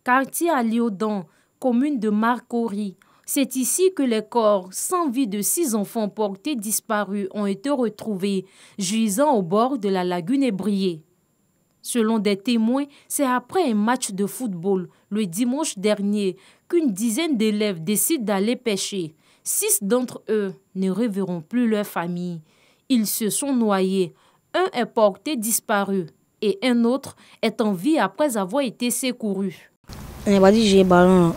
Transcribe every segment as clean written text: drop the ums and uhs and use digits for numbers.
quartier à Liodan, commune de Marcory. C'est ici que les corps sans vie de 6 enfants portés disparus ont été retrouvés, gisant au bord de la lagune ébriée. Selon des témoins, c'est après un match de football, le dimanche dernier, qu'une dizaine d'élèves décident d'aller pêcher. 6 d'entre eux ne reverront plus leur famille. Ils se sont noyés. Un est porté disparu et un autre est en vie après avoir été secouru. On n'a pas dit jouer ballon,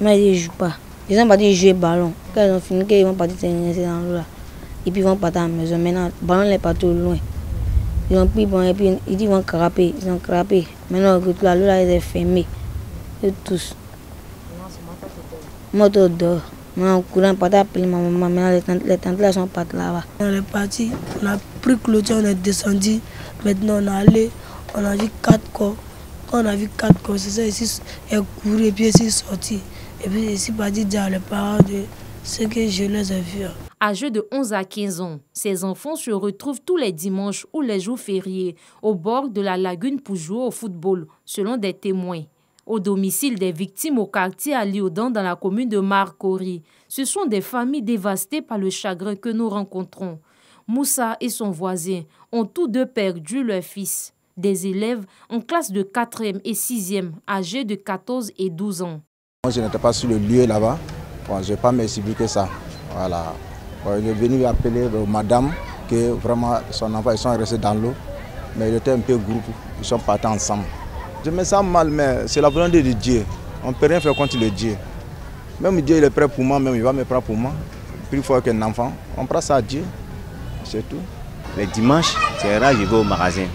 mais ils ne jouent pas. Ils n'ont pas dit jouer ballon. Quand ils ont fini, ils vont partir dans l'eau là. Et puis ils vont partir à la maison. Maintenant, le ballon n'est pas trop loin. Ils ont pris bon et puis ils vont craper. Ils ont crappé. Maintenant, l'eau là est fermée. Et tous. Moi, je dors. Maintenant, courant, pas d'appeler ma maman. Maintenant, les tantes là sont parties là-bas. On est parti, on a pris clôture, on est descendu. Maintenant, on est allé, on a vu 4 corps. Quand on a vu 4 corps, c'est ça, ici, elle courait et puis ici, sorti. Et puis ici, parti dire les parents de ce que je les ai vus. Âgés de 11 à 15 ans, ces enfants se retrouvent tous les dimanches ou les jours fériés au bord de la lagune pour jouer au football, selon des témoins. Au domicile des victimes au quartier à Liodan dans la commune de Marcory, ce sont des familles dévastées par le chagrin que nous rencontrons. Moussa et son voisin ont tous deux perdu leur fils, des élèves en classe de 4e et 6e, âgés de 14 et 12 ans. Moi, je n'étais pas sur le lieu là-bas. Bon, je n'ai pas m'expliqué ça. Voilà. Bon, il est venu appeler madame que vraiment son enfant, ils sont restés dans l'eau. Mais il était un peu groupe, ils sont partis ensemble. Je me sens mal, mais c'est la volonté de Dieu. On ne peut rien faire contre le Dieu. Même Dieu il est prêt pour moi, même il va me prendre pour moi. Plus fort qu'un enfant, on prend ça à Dieu. C'est tout. Les dimanches, c'est rare, je vais au magasin.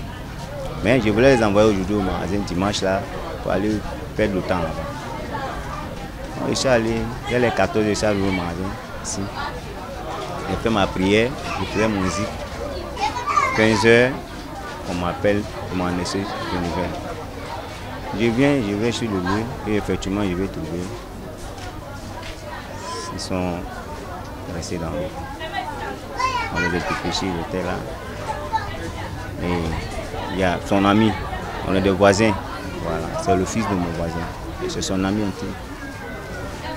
Mais je voulais les envoyer aujourd'hui au magasin dimanche là pour aller perdre le temps là-bas. Je suis allé, il y a les 14, je suis allé au magasin ici. J'ai fait ma prière, je faisais mon musique. 15 h, on m'appelle pour m'en laisser de nouvelles. Je vais sur le lieu et effectivement je vais trouver. Ils sont restés dans l'eau. On les a dépêchés, ils étaient là. Et il y a son ami, on est des voisins. Voilà, c'est le fils de mon voisin. Et c'est son ami aussi.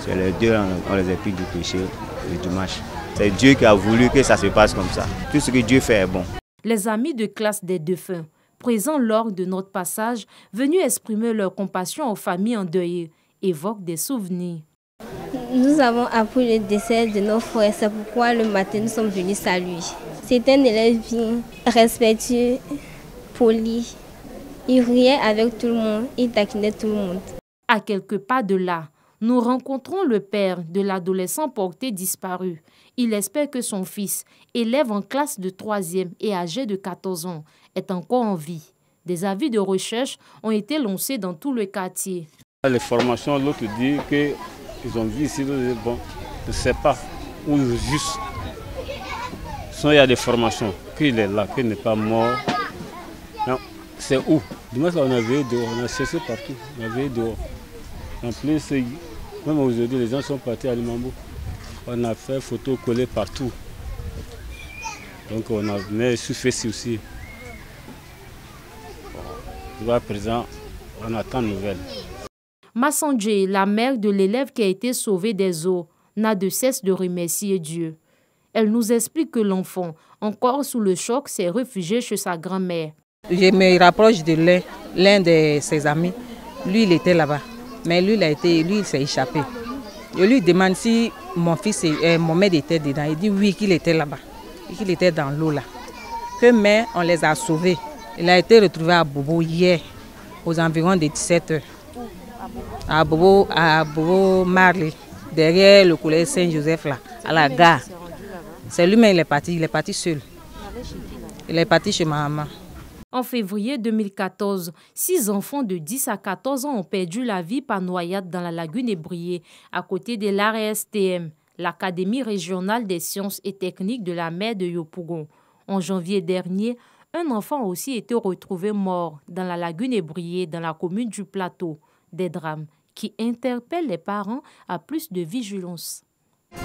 C'est les deux, on les a pris du péché le dimanche. C'est Dieu qui a voulu que ça se passe comme ça. Tout ce que Dieu fait est bon. Les amis de classe des défunts, présents lors de notre passage, venus exprimer leur compassion aux familles endeuillées, évoquent des souvenirs. Nous avons appris le décès de nos frères, c'est pourquoi le matin nous sommes venus saluer. C'est un élève bien, respectueux, poli. Il riait avec tout le monde, il taquinait tout le monde. À quelques pas de là, nous rencontrons le père de l'adolescent porté disparu. Il espère que son fils, élève en classe de 3e et âgé de 14 ans, est encore en vie. Des avis de recherche ont été lancés dans tout le quartier. Les formations, l'autre dit qu'ils ont vu ici, bon, je ne sais pas, ou juste. Sinon, il y a des formations, qu'il est là, qu'il n'est pas mort. C'est où? Dimanche, on a veillé dehors, on a cherché partout, on a veillé dehors. En plus, même aujourd'hui, les gens sont partis à Limambo. On a fait photos collées partout. Donc on a mis sur Facebook aussi. Bon, à présent, on attend de nouvelles. Massandje, la mère de l'élève qui a été sauvé des eaux, n'a de cesse de remercier Dieu. Elle nous explique que l'enfant, encore sous le choc, s'est réfugié chez sa grand-mère. Je me rapproche de l'un de ses amis. Lui, il était là-bas. Mais lui, il s'est échappé. Je lui demande si mon fils et mon maître étaient dedans. Il dit oui, qu'il était là-bas, qu'il était dans l'eau là. Mais on les a sauvés. Il a été retrouvé à Bobo hier, aux environs de 17 h. À Bobo Marley, derrière le collège Saint-Joseph là, à la gare. C'est lui-même, il est parti seul. Il est parti chez ma maman. En février 2014, 6 enfants de 10 à 14 ans ont perdu la vie par noyade dans la lagune ébriée, à côté de l'ARSTM, l'Académie régionale des sciences et techniques de la mer de Yopougon. En janvier dernier, un enfant a aussi été retrouvé mort dans la lagune ébriée dans la commune du Plateau. Des drames qui interpellent les parents à plus de vigilance. Vous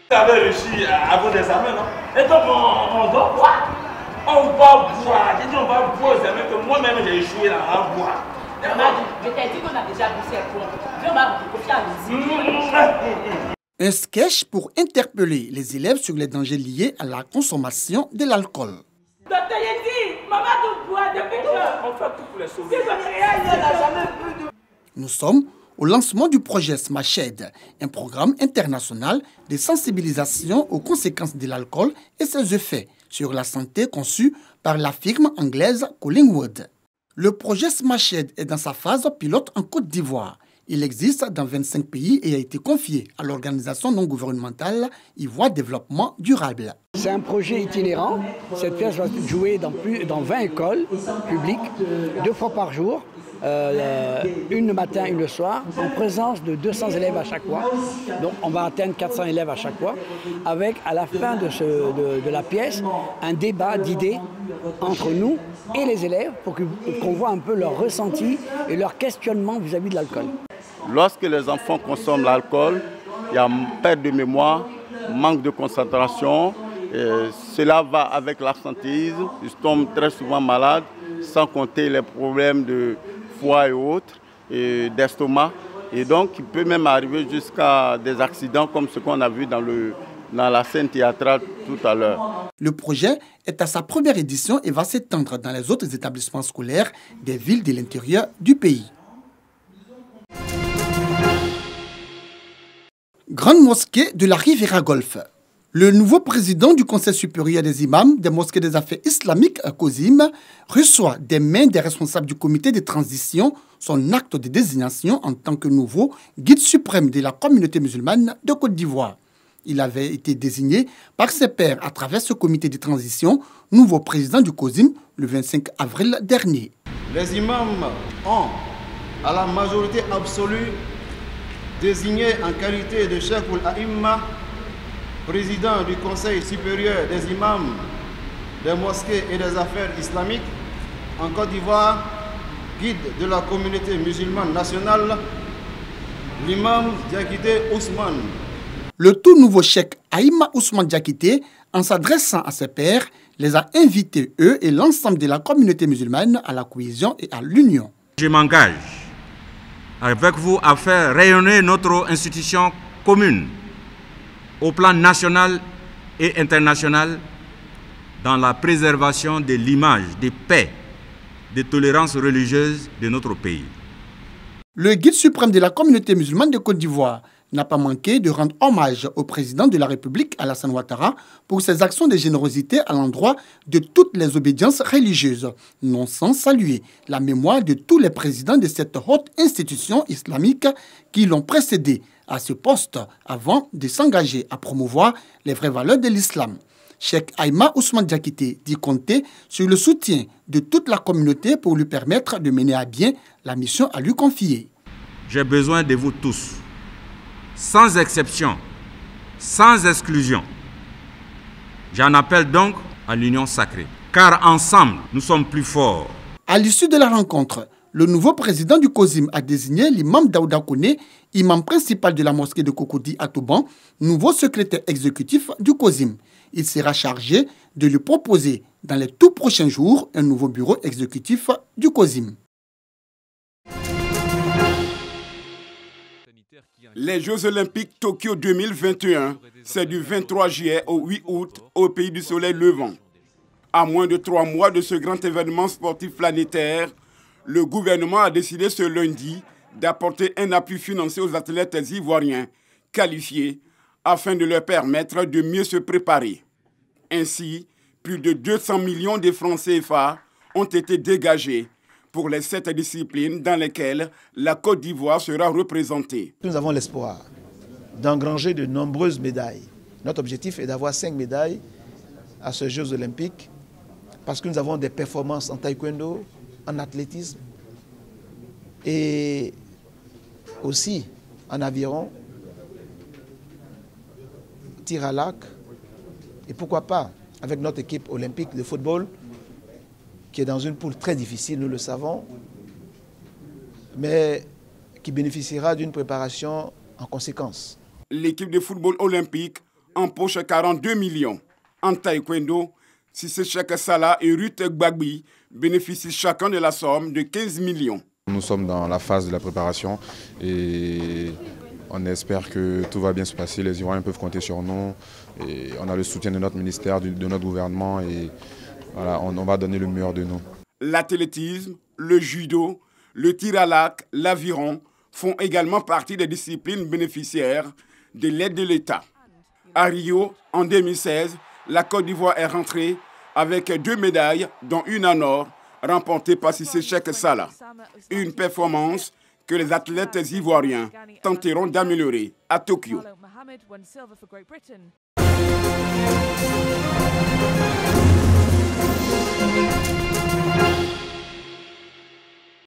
avez réussi à vos examens, non? Et donc on doit boire. On va boire. J'ai dit on va boire aux examens que moi-même j'ai échoué là, on va boire. Je t'ai dit qu'on a déjà bu ces points. Viens, on va recopier. Un sketch pour interpeller les élèves sur les dangers liés à la consommation de l'alcool. Docteur Yendi, maman te boit depuis que... On fait tout pour les sauver. Nous sommes au lancement du projet SMASHED, un programme international de sensibilisation aux conséquences de l'alcool et ses effets sur la santé conçu par la firme anglaise Collingwood. Le projet SMASHED est dans sa phase pilote en Côte d'Ivoire. Il existe dans 25 pays et a été confié à l'organisation non gouvernementale Ivoire Développement Durable. C'est un projet itinérant. Cette pièce va jouer dans 20 écoles publiques, 2 fois par jour, une le matin, une le soir, en présence de 200 élèves à chaque fois. Donc on va atteindre 400 élèves à chaque fois, avec à la fin de la pièce un débat d'idées entre nous et les élèves pour qu'on voit un peu leur ressenti et leur questionnement vis-à-vis de l'alcool. Lorsque les enfants consomment l'alcool, il y a perte de mémoire, manque de concentration. Cela va avec l'absentéisme. Ils tombent très souvent malades, sans compter les problèmes de foie et autres, et d'estomac. Et donc, il peut même arriver jusqu'à des accidents comme ce qu'on a vu dans la scène théâtrale tout à l'heure. Le projet est à sa première édition et va s'étendre dans les autres établissements scolaires des villes de l'intérieur du pays. Grande mosquée de la Riviera Golfe. Le nouveau président du Conseil supérieur des imams des mosquées des affaires islamiques à COSIM reçoit des mains des responsables du comité de transition son acte de désignation en tant que nouveau guide suprême de la communauté musulmane de Côte d'Ivoire. Il avait été désigné par ses pairs à travers ce comité de transition, nouveau président du COSIM le 25 avril dernier. Les imams ont, à la majorité absolue, désigné en qualité de Cheikh al-A'imma, président du Conseil supérieur des imams des mosquées et des affaires islamiques en Côte d'Ivoire, guide de la communauté musulmane nationale, l'imam Diakité Ousmane. Le tout nouveau cheikh Aïma Ousmane Diakité, en s'adressant à ses pairs, les a invités, eux et l'ensemble de la communauté musulmane, à la cohésion et à l'union. Je m'engage avec vous à faire rayonner notre institution commune au plan national et international dans la préservation de l'image de paix, de tolérance religieuse de notre pays. Le guide suprême de la communauté musulmane de Côte d'Ivoire n'a pas manqué de rendre hommage au président de la République, Alassane Ouattara, pour ses actions de générosité à l'endroit de toutes les obédiences religieuses, non sans saluer la mémoire de tous les présidents de cette haute institution islamique qui l'ont précédé à ce poste avant de s'engager à promouvoir les vraies valeurs de l'islam. Cheikh Aïma Ousmane Diakité dit compter sur le soutien de toute la communauté pour lui permettre de mener à bien la mission à lui confier. J'ai besoin de vous tous, sans exception, sans exclusion. J'en appelle donc à l'union sacrée, car ensemble, nous sommes plus forts. À l'issue de la rencontre, le nouveau président du COSIM a désigné l'imam Daouda Kone, imam principal de la mosquée de Cocody à Touban, nouveau secrétaire exécutif du COSIM. Il sera chargé de lui proposer dans les tout prochains jours un nouveau bureau exécutif du COSIM. Les Jeux Olympiques Tokyo 2021, c'est du 23 juillet au 8 août au pays du soleil levant. À moins de 3 mois de ce grand événement sportif planétaire, le gouvernement a décidé ce lundi d'apporter un appui financier aux athlètes ivoiriens qualifiés afin de leur permettre de mieux se préparer. Ainsi, plus de 200 millions de francs CFA ont été dégagés pour les 7 disciplines dans lesquelles la Côte d'Ivoire sera représentée. Nous avons l'espoir d'engranger de nombreuses médailles. Notre objectif est d'avoir 5 médailles à ces Jeux Olympiques parce que nous avons des performances en taekwondo, en athlétisme et aussi en aviron, tir à l'arc et pourquoi pas avec notre équipe olympique de football qui est dans une poule très difficile, nous le savons, mais qui bénéficiera d'une préparation en conséquence. L'équipe de football olympique empoche 42 millions. En taekwondo, Cissé Cheikh Salah et Ruth Gbagbi bénéficient chacun de la somme de 15 millions. Nous sommes dans la phase de la préparation et on espère que tout va bien se passer. Les Ivoiriens peuvent compter sur nous. Et on a le soutien de notre ministère, de notre gouvernement et voilà, on va donner le meilleur de nous. L'athlétisme, le judo, le tir à l'arc, l'aviron font également partie des disciplines bénéficiaires de l'aide de l'État. À Rio, en 2016, la Côte d'Ivoire est rentrée avec 2 médailles, dont une en or, remportée par Cissé Cheikh Sala. Une performance que les athlètes ivoiriens tenteront d'améliorer à Tokyo. Thank you.